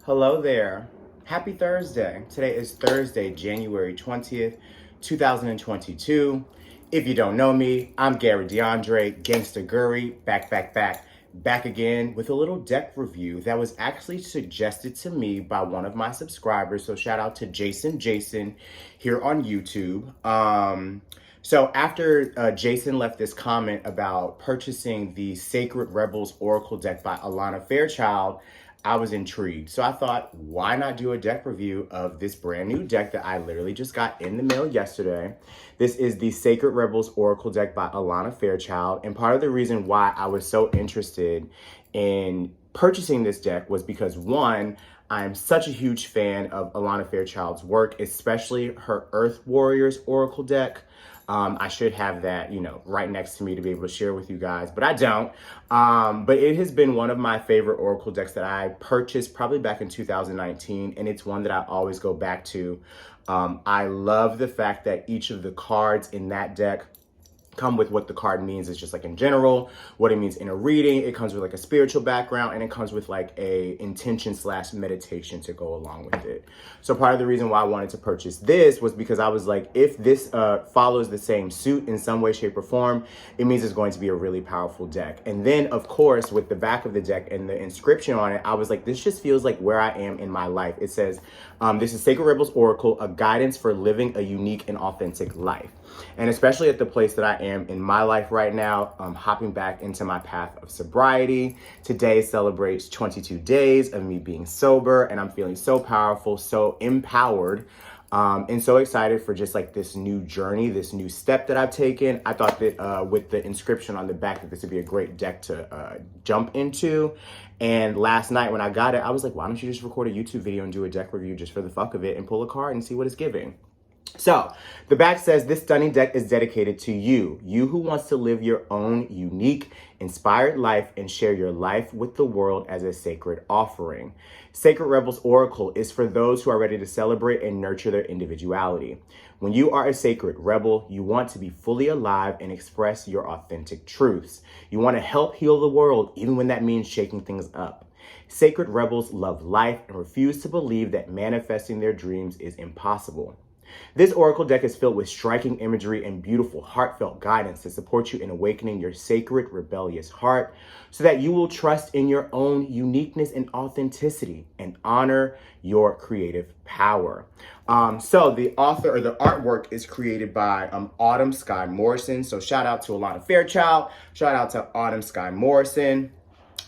Hello there. Happy Thursday. Today is Thursday, January 20th, 2022. If you don't know me, I'm Gary DeAndre, Gangsta Gurry, back again with a little deck review that was actually suggested to me by one of my subscribers. So shout out to Jason here on YouTube. So after Jason left this comment about purchasing the Sacred Rebels Oracle deck by Alana Fairchild, I was intrigued. So I thought, why not do a deck review of this brand new deck that I literally just got in the mail yesterday. This is the Sacred Rebels Oracle deck by Alana Fairchild. And part of the reason why I was so interested in purchasing this deck was because, one, I'm such a huge fan of Alana Fairchild's work, especially her Earth Warriors Oracle deck. I should have that, right next to me to be able to share with you guys, but I don't. But it has been one of my favorite Oracle decks that I purchased probably back in 2019, and it's one that I always go back to. I love the fact that each of the cards in that deck come with what the card means. It's just like in general, what it means in a reading. It comes with like a spiritual background, and it comes with like a intention/meditation to go along with it. So part of the reason why I wanted to purchase this was because I was like, if this follows the same suit in some way, shape, or form, it means it's going to be a really powerful deck. And then of course, with the back of the deck and the inscription on it, I was like, this just feels like where I am in my life. It says, this is Sacred Rebels Oracle, a guidance for living a unique and authentic life. And especially at the place that I am in my life right now, hopping back into my path of sobriety. Today celebrates 22 days of me being sober, and I'm feeling so powerful, so empowered, and so excited for just like this new journey, this new step that I've taken. I thought that with the inscription on the back that this would be a great deck to jump into. And last night when I got it, I was like, why don't you just record a YouTube video and do a deck review just for the fuck of it and pull a card and see what it's giving. So the back says, this stunning deck is dedicated to you who wants to live your own unique, inspired life and share your life with the world as a sacred offering. Sacred Rebels Oracle is for those who are ready to celebrate and nurture their individuality. When you are a sacred rebel, you want to be fully alive and express your authentic truths. You want to help heal the world, even when that means shaking things up. Sacred Rebels love life and refuse to believe that manifesting their dreams is impossible. This Oracle deck is filled with striking imagery and beautiful, heartfelt guidance to support you in awakening your sacred, rebellious heart so that you will trust in your own uniqueness and authenticity and honor your creative power. So the author or the artwork is created by Autumn Sky Morrison. So shout out to Alana Fairchild. Shout out to Autumn Sky Morrison.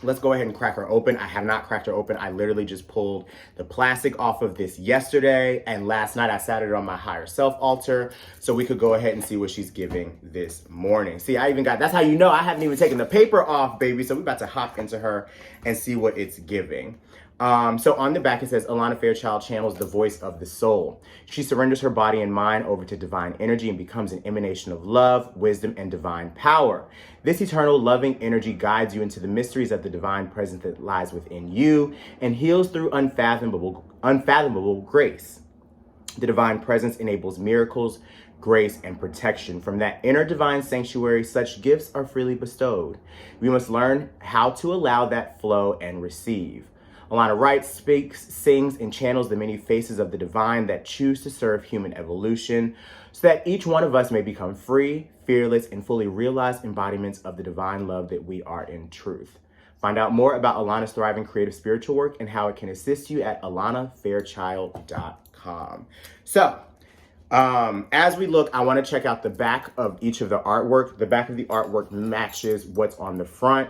Let's go ahead and crack her open. I have not cracked her open. I literally just pulled the plastic off of this yesterday, and last night I sat it on my higher self altar so we could go ahead and see what she's giving this morning. See, I even got, that's how you know I haven't even taken the paper off, baby. So we're about to hop into her and see what it's giving. So on the back, it says, Alana Fairchild channels the voice of the soul. She surrenders her body and mind over to divine energy and becomes an emanation of love, wisdom, and divine power. This eternal loving energy guides you into the mysteries of the divine presence that lies within you and heals through unfathomable grace. The divine presence enables miracles, grace, and protection. From that inner divine sanctuary, such gifts are freely bestowed. We must learn how to allow that flow and receive. Alana writes, speaks, sings, and channels the many faces of the divine that choose to serve human evolution so that each one of us may become free, fearless, and fully realized embodiments of the divine love that we are in truth. Find out more about Alana's thriving creative spiritual work and how it can assist you at alanafairchild.com. So, as we look, I want to check out the back of each of the artwork. The back of the artwork matches what's on the front.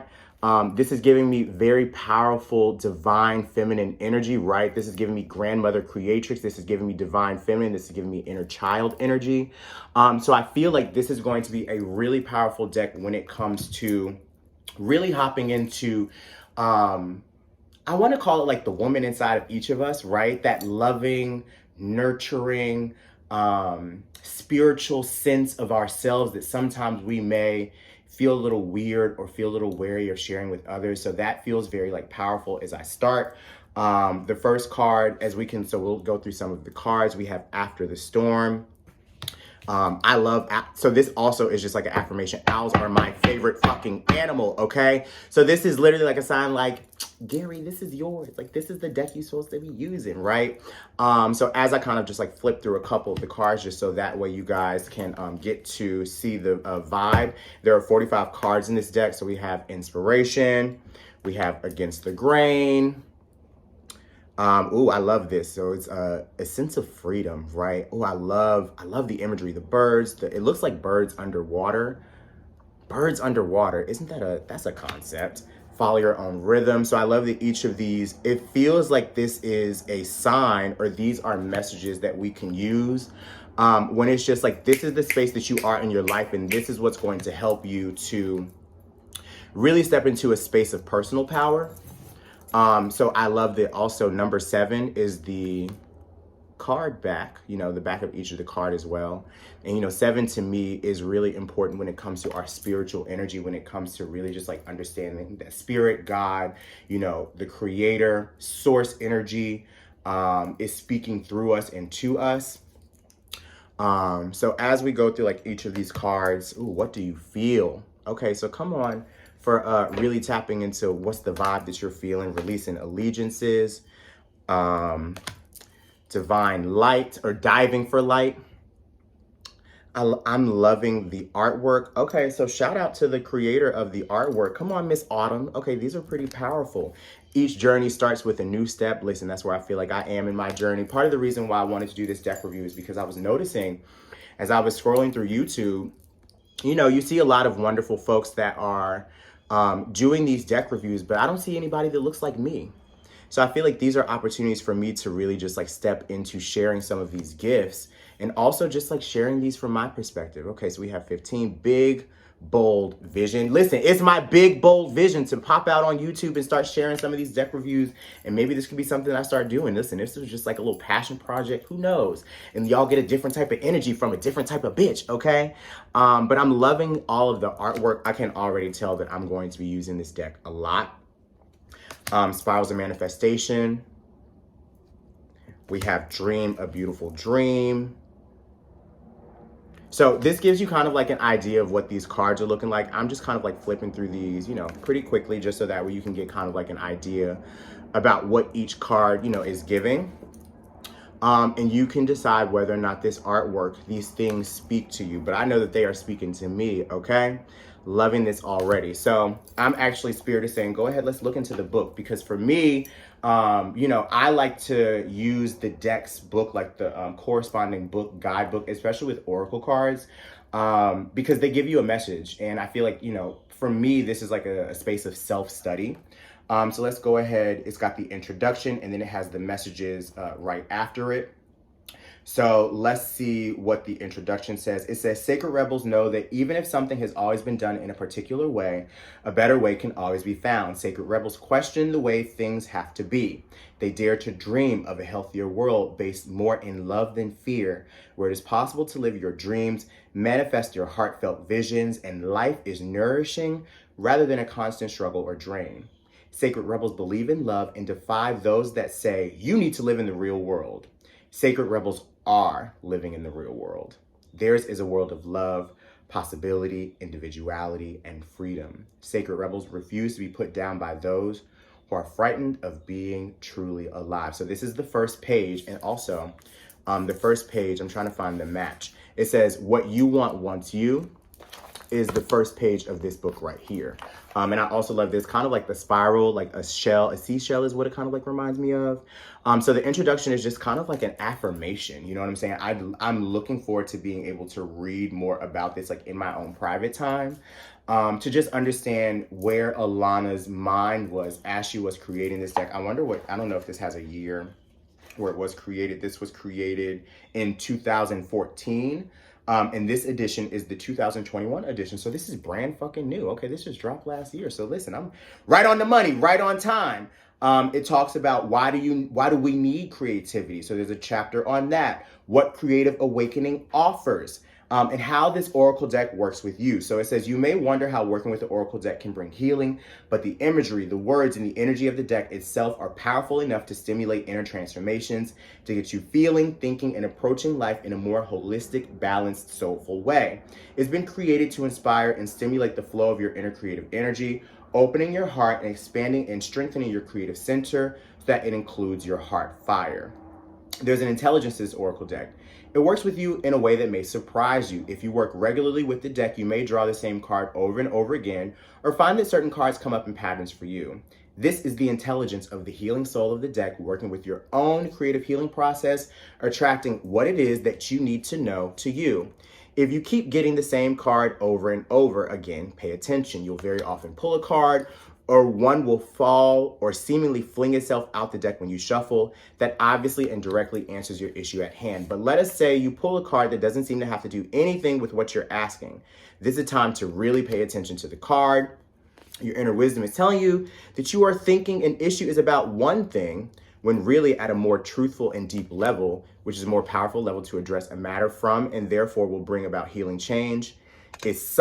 This is giving me very powerful, divine, feminine energy, right? This is giving me grandmother creatrix. This is giving me divine feminine. This is giving me inner child energy. So I feel like this is going to be a really powerful deck when it comes to really hopping into, I want to call it like the woman inside of each of us, right? That loving, nurturing, spiritual sense of ourselves that sometimes we may feel a little weird or feel a little wary of sharing with others. So that feels very like powerful as I start. The first card, so we'll go through some of the cards. We have After the Storm. I love, so this also is just like an affirmation. Owls are my favorite fucking animal, okay? So this is literally like a sign like, Gary, this is yours. Like, this is the deck you're supposed to be using, right? So as I kind of just like flip through a couple of the cards, just so that way you guys can get to see the vibe. There are 45 cards in this deck. So we have Inspiration, we have Against the Grain. Ooh, I love this. So it's a sense of freedom, right? Oh, I love the imagery. The birds, it looks like birds underwater. Birds underwater, isn't that that's a concept? Follow your own rhythm. So I love that each of these, it feels like this is a sign, or these are messages that we can use when it's just like, this is the space that you are in your life, and this is what's going to help you to really step into a space of personal power. So I love that also number 7 is the card back, you know, the back of each of the card as well. And, you know, 7 to me is really important when it comes to our spiritual energy, when it comes to really just like understanding that spirit, God, you know, the creator, source energy is speaking through us and to us. So as we go through like each of these cards, ooh, what do you feel? Okay, so come on for really tapping into what's the vibe that you're feeling, releasing allegiances, divine light, or diving for light. I'm loving the artwork. Okay, so shout out to the creator of the artwork. Come on, Miss Autumn. Okay, these are pretty powerful. Each journey starts with a new step. Listen, that's where I feel like I am in my journey. Part of the reason why I wanted to do this deck review is because I was noticing as I was scrolling through YouTube, you know, you see a lot of wonderful folks that are doing these deck reviews, but I don't see anybody that looks like me. So I feel like these are opportunities for me to really just like step into sharing some of these gifts, and also just like sharing these from my perspective. Okay, so we have 15, big, bold vision. Listen, it's my big, bold vision to pop out on YouTube and start sharing some of these deck reviews. And maybe this could be something I start doing. Listen, this is just like a little passion project, who knows? And y'all get a different type of energy from a different type of bitch, okay? But I'm loving all of the artwork. I can already tell that I'm going to be using this deck a lot. Spirals of Manifestation. We have Dream a Beautiful Dream. So this gives you kind of like an idea of what these cards are looking like. I'm just kind of like flipping through these, you know, pretty quickly, just so that way you can get kind of like an idea about what each card, you know, is giving. And you can decide whether or not this artwork, these things speak to you. But I know that they are speaking to me, okay? Loving this already. So I'm actually Spirit is saying, go ahead, let's look into the book. Because for me, you know, I like to use the deck's book, like the corresponding book, guidebook, especially with oracle cards, because they give you a message. And I feel like, you know, for me, this is like a space of self-study. So let's go ahead. It's got the introduction, and then it has the messages right after it. So let's see what the introduction says. It says, Sacred Rebels know that even if something has always been done in a particular way, a better way can always be found. Sacred Rebels question the way things have to be. They dare to dream of a healthier world based more in love than fear, where it is possible to live your dreams, manifest your heartfelt visions, and life is nourishing rather than a constant struggle or drain. Sacred Rebels believe in love and defy those that say you need to live in the real world. Sacred Rebels are living in the real world. Theirs is a world of love, possibility, individuality, and freedom. Sacred Rebels refuse to be put down by those who are frightened of being truly alive. So this is the first page, and also the first page, I'm trying to find the match. It says, what you want wants you, is the first page of this book right here. And I also love this, kind of like the spiral, like a shell, a seashell is what it kind of like reminds me of. So the introduction is just kind of like an affirmation. You know what I'm saying? I'm looking forward to being able to read more about this, like in my own private time, to just understand where Alana's mind was as she was creating this deck. I wonder I don't know if this has a year where it was created. This was created in 2014. And this edition is the 2021 edition. So this is brand fucking new. Okay, this just dropped last year. So listen, I'm right on the money, right on time. It talks about why do we need creativity? So there's a chapter on that. What creative awakening offers. and how this oracle deck works with you. So it says, you may wonder how working with the oracle deck can bring healing, but the imagery, the words, and the energy of the deck itself are powerful enough to stimulate inner transformations, to get you feeling, thinking, and approaching life in a more holistic, balanced, soulful way. It's been created to inspire and stimulate the flow of your inner creative energy, opening your heart and expanding and strengthening your creative center so that it includes your heart fire. There's an intelligence to this oracle deck. It works with you in a way that may surprise you. If you work regularly with the deck, you may draw the same card over and over again, or find that certain cards come up in patterns for you. This is the intelligence of the healing soul of the deck, working with your own creative healing process, attracting what it is that you need to know to you. If you keep getting the same card over and over again, pay attention. You'll very often pull a card, or one will fall or seemingly fling itself out the deck when you shuffle. That obviously and directly answers your issue at hand. But let us say you pull a card that doesn't seem to have to do anything with what you're asking. This is a time to really pay attention to the card. Your inner wisdom is telling you that you are thinking an issue is about one thing, when really at a more truthful and deep level, which is a more powerful level to address a matter from, and therefore will bring about healing change. It's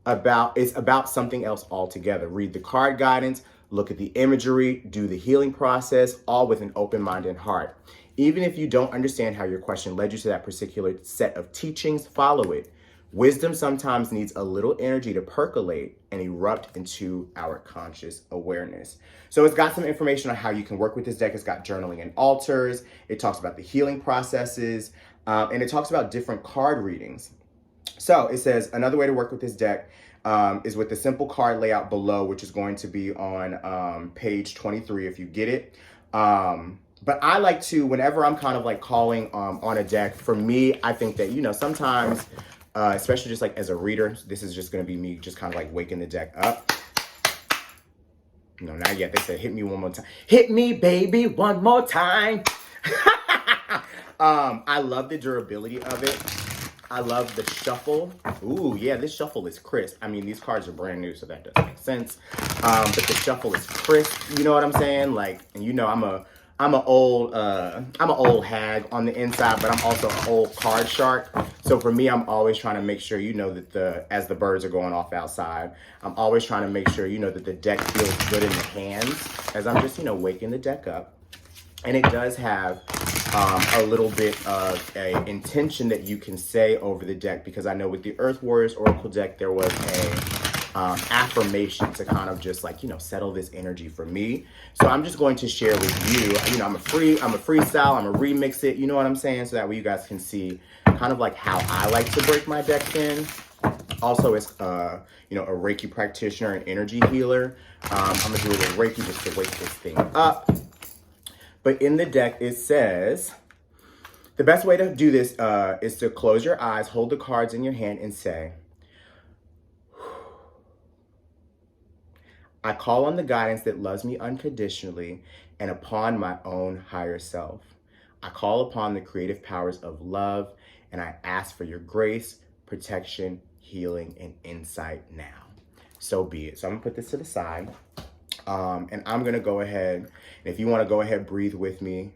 about something else altogether. Read the card guidance, look at the imagery, do the healing process, all with an open mind and heart. Even if you don't understand how your question led you to that particular set of teachings, follow it. Wisdom sometimes needs a little energy to percolate and erupt into our conscious awareness. So it's got some information on how you can work with this deck. It's got journaling and altars. It talks about the healing processes, and it talks about different card readings. So it says another way to work with this deck is with the simple card layout below, which is going to be on page 23 if you get it. But I like to, whenever I'm kind of like calling on a deck, for me, I think that, sometimes, especially just like as a reader, this is just going to be me just kind of like waking the deck up. No, not yet. They said, hit me one more time. Hit me, baby, one more time. I love the durability of it. I love the shuffle. Ooh, yeah, this shuffle is crisp. I mean, these cards are brand new, so that doesn't make sense. But the shuffle is crisp. You know what I'm saying? Like, and I'm an old hag on the inside, but I'm also an old card shark. So for me, I'm always trying to make sure, that as the birds are going off outside, I'm always trying to make sure, that the deck feels good in the hands as I'm just, waking the deck up. And it does have a little bit of a intention that you can say over the deck, because I know with the Earth Warriors Oracle deck, there was a affirmation to kind of just like, settle this energy for me. So I'm just going to share with you, I'm a freestyle, I'm a remix it, you know what I'm saying? So that way you guys can see kind of like how I like to break my decks in. Also, as a Reiki practitioner and energy healer, I'm gonna do a little Reiki just to wake this thing up. But in the deck, it says, the best way to do this is to close your eyes, hold the cards in your hand, and say, I call on the guidance that loves me unconditionally and upon my own higher self. I call upon the creative powers of love, and I ask for your grace, protection, healing, and insight now. So be it. So I'm gonna put this to the side. And I'm going to go ahead, and if you want to go ahead, breathe with me.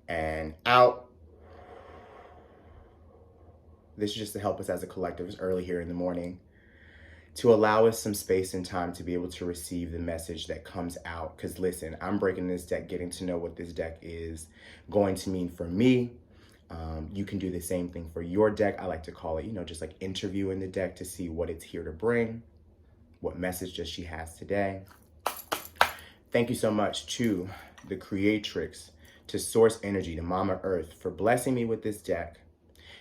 And out. This is just to help us as a collective. It's early here in the morning, to allow us some space and time to be able to receive the message that comes out. Because listen, I'm breaking this deck, getting to know what this deck is going to mean for me. You can do the same thing for your deck. I like to call it, just like interviewing the deck to see what it's here to bring. What message does she has today? Thank you so much to the Creatrix, to Source Energy, to Mama Earth for blessing me with this deck.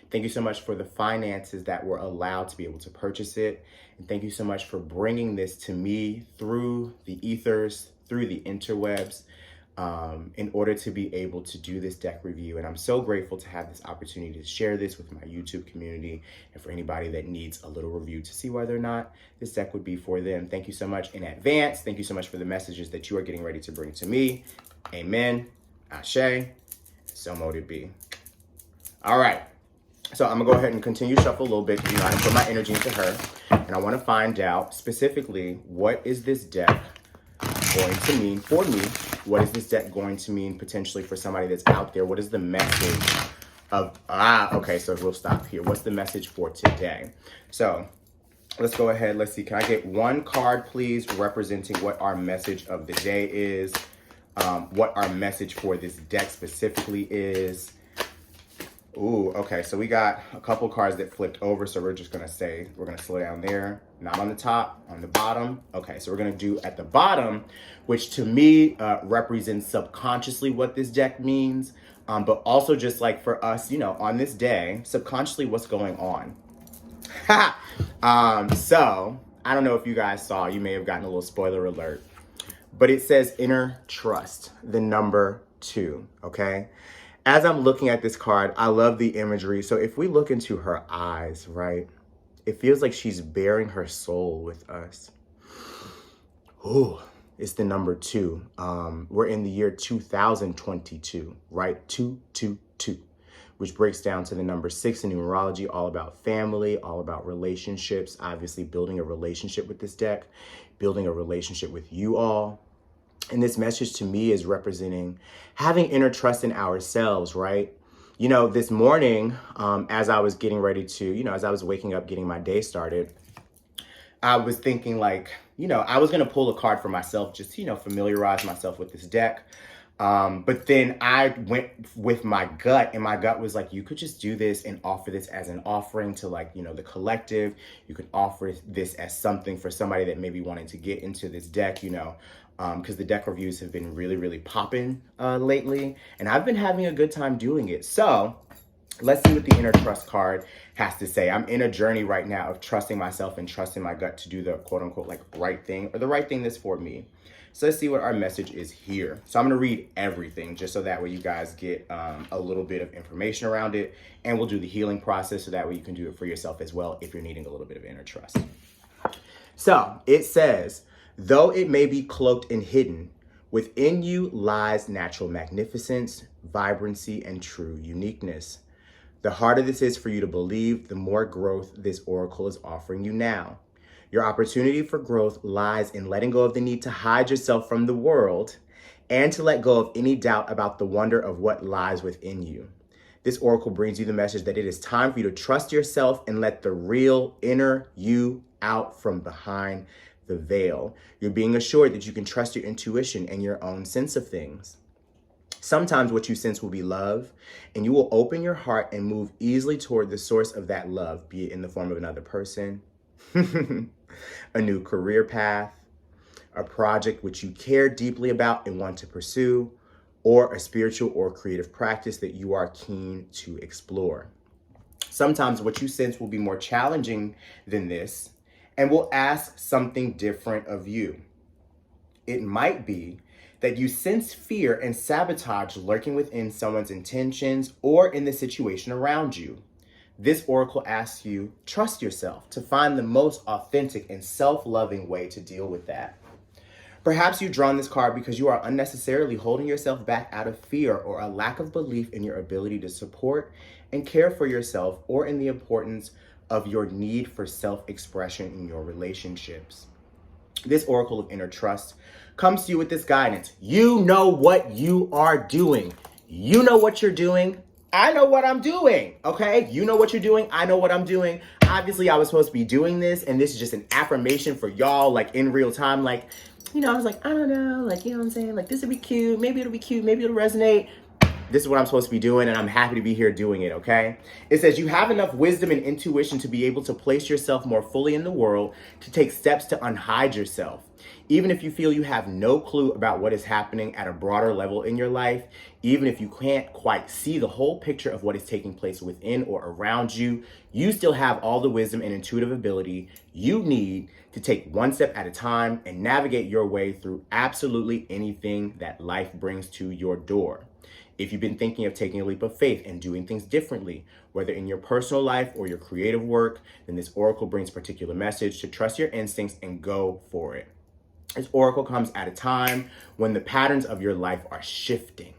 Thank you so much for the finances that were allowed to be able to purchase it. And thank you so much for bringing this to me through the ethers, through the interwebs, in order to be able to do this deck review. And I'm so grateful to have this opportunity to share this with my YouTube community and for anybody that needs a little review to see whether or not this deck would be for them. Thank you so much in advance. Thank you so much for the messages that you are getting ready to bring to me. Amen. Ashe. So mote it be. All right. So I'm gonna go ahead and continue to shuffle a little bit. I put my energy into her, and I want to find out specifically, what is this deck going to mean for me? What is this deck going to mean potentially for somebody that's out there? What is the message Okay, so we'll stop here. What's the message for today? So let's go ahead. Let's see. Can I get one card, please, representing what our message of the day is? What our message for this deck specifically is. Ooh, okay, so we got a couple cards that flipped over, so we're just gonna say, we're gonna slow down there, not on the top, on the bottom. Okay, so we're gonna do at the bottom, which to me represents subconsciously what this deck means, but also just like for us, you know, on this day, subconsciously what's going on. So, I don't know if you guys saw, you may have gotten a little spoiler alert, but it says inner trust, the number 2, okay? As I'm looking at this card, I love the imagery. So if we look into her eyes, right, it feels like she's bearing her soul with us. Ooh, it's the number 2. We're in the year 2022, right? 222, which breaks down to the number 6 in numerology, all about family, all about relationships, obviously building a relationship with this deck, building a relationship with you all. And this message to me is representing having inner trust in ourselves, right? You know, this morning, as I was getting ready to, you know, as I was waking up, getting my day started, I was thinking like, you know, I was going to pull a card for myself, just to, you know, familiarize myself with this deck. But then I went with my gut, and my gut was like, you could just do this and offer this as an offering to, like, you know, the collective. You could offer this as something for somebody that maybe wanted to get into this deck, you know, because the deck reviews have been really, really popping lately, and I've been having a good time doing it. So let's see what the inner trust card has to say. I'm in a journey right now of trusting myself and trusting my gut to do the quote unquote like right thing, or the right thing that's for me. So let's see what our message is here. So I'm going to read everything just so that way you guys get a little bit of information around it, and we'll do the healing process so that way you can do it for yourself as well if you're needing a little bit of inner trust. So it says, though it may be cloaked and hidden, within you lies natural magnificence, vibrancy, and true uniqueness. The harder this is for you to believe, the more growth this oracle is offering you now. Your opportunity for growth lies in letting go of the need to hide yourself from the world and to let go of any doubt about the wonder of what lies within you. This oracle brings you the message that it is time for you to trust yourself and let the real inner you out from behind the veil. You're being assured that you can trust your intuition and your own sense of things. Sometimes what you sense will be love, and you will open your heart and move easily toward the source of that love, be it in the form of another person, a new career path, a project which you care deeply about and want to pursue, or a spiritual or creative practice that you are keen to explore. Sometimes what you sense will be more challenging than this and will ask something different of you. It might be that you sense fear and sabotage lurking within someone's intentions or in the situation around you. This oracle asks you, trust yourself to find the most authentic and self-loving way to deal with that. Perhaps you've drawn this card because you are unnecessarily holding yourself back out of fear or a lack of belief in your ability to support and care for yourself, or in the importance of your need for self-expression in your relationships. This oracle of inner trust comes to you with this guidance. You know what you are doing. You know what you're doing. I know what I'm doing, okay? You know what you're doing. I know what I'm doing. Obviously, I was supposed to be doing this, and this is just an affirmation for y'all, like in real time. Like, you know, I was like, I don't know, like, you know what I'm saying? Like, this would be cute. Maybe it'll be cute. Maybe it'll resonate. This is what I'm supposed to be doing, and I'm happy to be here doing it, okay? It says you have enough wisdom and intuition to be able to place yourself more fully in the world, to take steps to unhide yourself. Even if you feel you have no clue about what is happening at a broader level in your life, even if you can't quite see the whole picture of what is taking place within or around you, you still have all the wisdom and intuitive ability you need to take one step at a time and navigate your way through absolutely anything that life brings to your door. If you've been thinking of taking a leap of faith and doing things differently, whether in your personal life or your creative work, then this oracle brings a particular message to trust your instincts and go for it. This oracle comes at a time when the patterns of your life are shifting.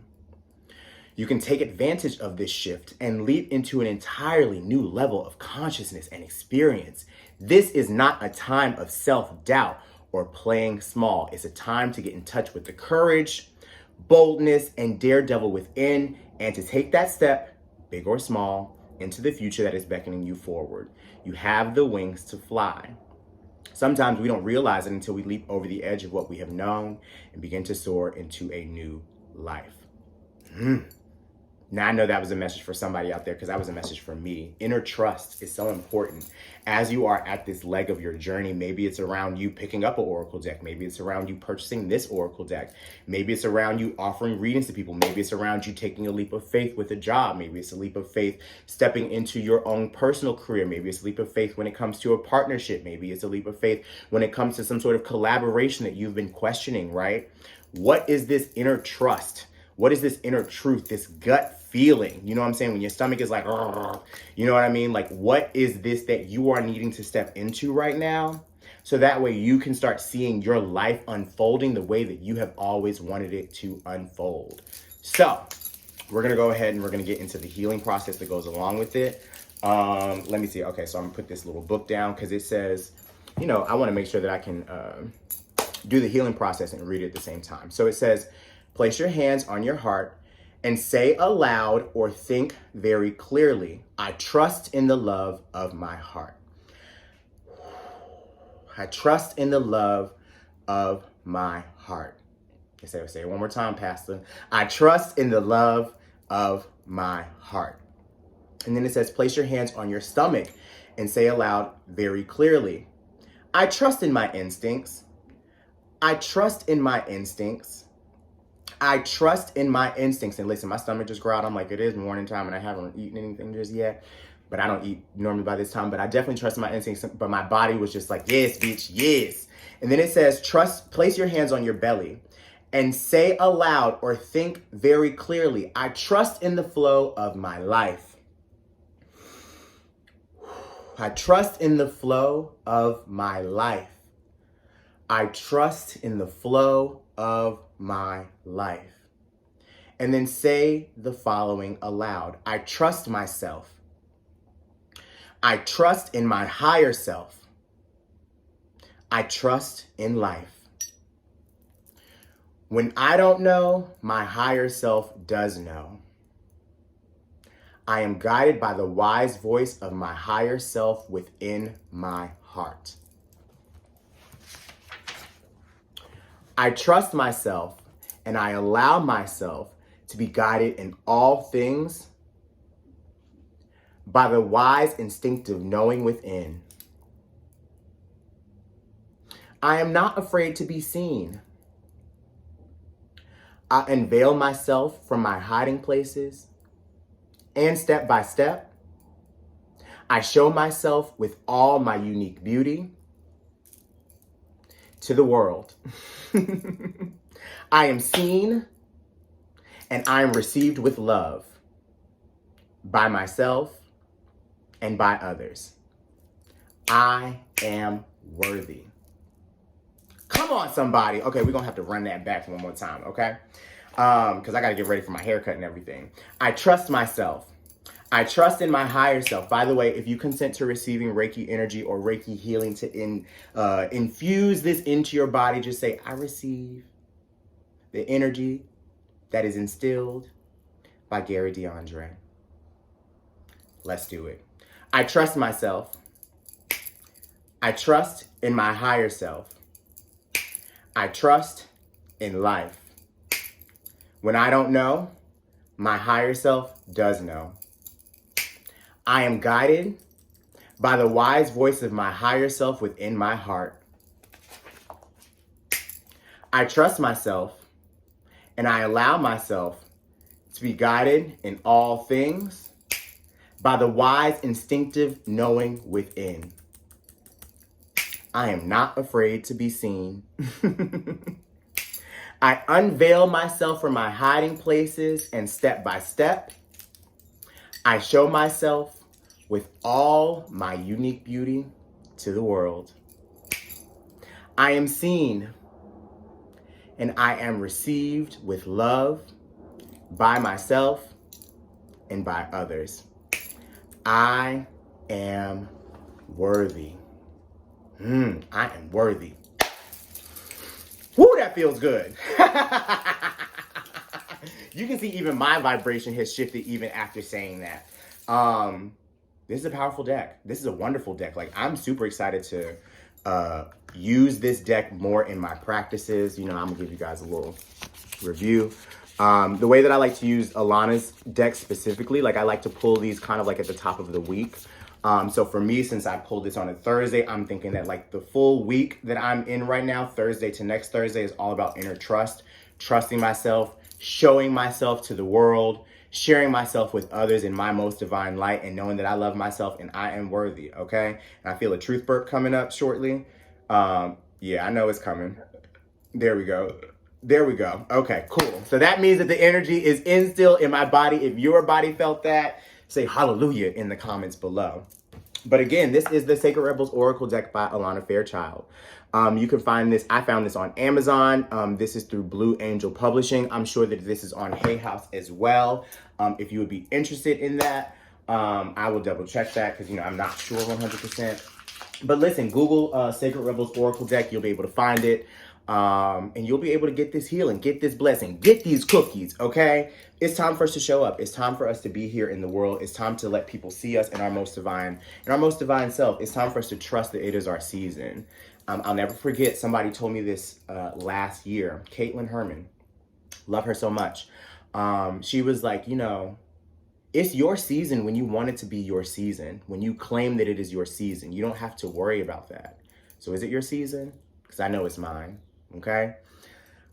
You can take advantage of this shift and leap into an entirely new level of consciousness and experience. This is not a time of self-doubt or playing small. It's a time to get in touch with the courage, boldness, and daredevil within, and to take that step big or small, into the future that is beckoning you forward. You have the wings to fly. Sometimes we don't realize it until we leap over the edge of what we have known and begin to soar into a new life. Now, I know that was a message for somebody out there because that was a message for me. Inner trust is so important. As you are at this leg of your journey, maybe it's around you picking up an oracle deck. Maybe it's around you purchasing this oracle deck. Maybe it's around you offering readings to people. Maybe it's around you taking a leap of faith with a job. Maybe it's a leap of faith stepping into your own personal career. Maybe it's a leap of faith when it comes to a partnership. Maybe it's a leap of faith when it comes to some sort of collaboration that you've been questioning, right? What is this inner trust? What is this inner truth, this gut feeling? You know what I'm saying? When your stomach is like, you know what I mean? Like, what is this that you are needing to step into right now? So that way you can start seeing your life unfolding the way that you have always wanted it to unfold. So we're going to go ahead and we're going to get into the healing process that goes along with it. Let me see. Okay, so I'm going to put this little book down because it says, you know, I want to make sure that I can do the healing process and read it at the same time. So it says, place your hands on your heart and say aloud or think very clearly, I trust in the love of my heart. I trust in the love of my heart. Say it one more time, Pastor. I trust in the love of my heart. And then it says, place your hands on your stomach and say aloud very clearly, I trust in my instincts. I trust in my instincts. I trust in my instincts. And listen, my stomach just growled. I'm like, it is morning time and I haven't eaten anything just yet. But I don't eat normally by this time. But I definitely trust my instincts. But my body was just like, yes, bitch, yes. And then it says, place your hands on your belly and say aloud or think very clearly, I trust in the flow of my life. I trust in the flow of my life. I trust in the flow of my life. And then say the following aloud. I trust myself. I trust in my higher self. I trust in life. When I don't know, my higher self does know. I am guided by the wise voice of my higher self within my heart. I trust myself and I allow myself to be guided in all things by the wise instinctive knowing within. I am not afraid to be seen. I unveil myself from my hiding places, and step by step, I show myself with all my unique beauty to the world. I am seen and I am received with love by myself and by others. I am worthy. Come on, somebody. Okay, we're going to have to run that back one more time, okay? Because I got to get ready for my haircut and everything. I trust myself. I trust in my higher self. By the way, if you consent to receiving Reiki energy or Reiki healing to infuse this into your body, just say, I receive the energy that is instilled by Gary DeAndre. Let's do it. I trust myself. I trust in my higher self. I trust in life. When I don't know, my higher self does know. I am guided by the wise voice of my higher self within my heart. I trust myself and I allow myself to be guided in all things by the wise instinctive knowing within. I am not afraid to be seen. I unveil myself from my hiding places and step by step, I show myself with all my unique beauty to the world. I am seen and I am received with love by myself and by others. I am worthy. I am worthy. Woo, that feels good. You can see even my vibration has shifted even after saying that. This is a powerful deck. This is a wonderful deck. Like, I'm super excited to use this deck more in my practices. You know, I'm gonna give you guys a little review. The way that I like to use Alana's deck specifically, like I like to pull these kind of like at the top of the week. So for me, since I pulled this on a Thursday, I'm thinking that like the full week that I'm in right now, Thursday to next Thursday, is all about inner trust, trusting myself, showing myself to the world, sharing myself with others in my most divine light, and knowing that I love myself and I am worthy, okay? And I feel a truth burp coming up shortly. Yeah, I know it's coming. There we go. There we go. Okay, cool. So that means that the energy is in still in my body. If your body felt that, say hallelujah in the comments below. But again, this is the Sacred Rebels Oracle deck by Alana Fairchild. You can find this, I found this on Amazon. This is through Blue Angel Publishing. I'm sure that this is on Hay House as well. If you would be interested in that, I will double check that because, you know, I'm not sure 100%. But listen, Google Sacred Rebels Oracle deck. You'll be able to find it. And you'll be able to get this healing, get this blessing, get these cookies, okay? It's time for us to show up. It's time for us to be here in the world. It's time to let people see us in our most divine self. It's time for us to trust that it is our season. I'll never forget, somebody told me this last year, Caitlin Herman. Love her so much. She was like, you know, it's your season when you want it to be your season. When you claim that it is your season, you don't have to worry about that. So is it your season? Because I know it's mine. Okay?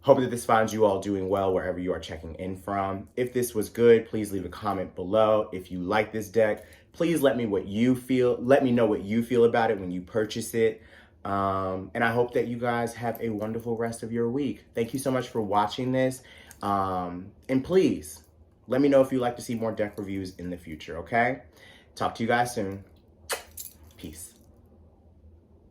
Hope that this finds you all doing well wherever you are checking in from. If this was good, please leave a comment below. If you like this deck, please let me know what you feel about it when you purchase it. And I hope that you guys have a wonderful rest of your week. Thank you so much for watching this. And please let me know if you'd like to see more deck reviews in the future, okay? Talk to you guys soon. Peace.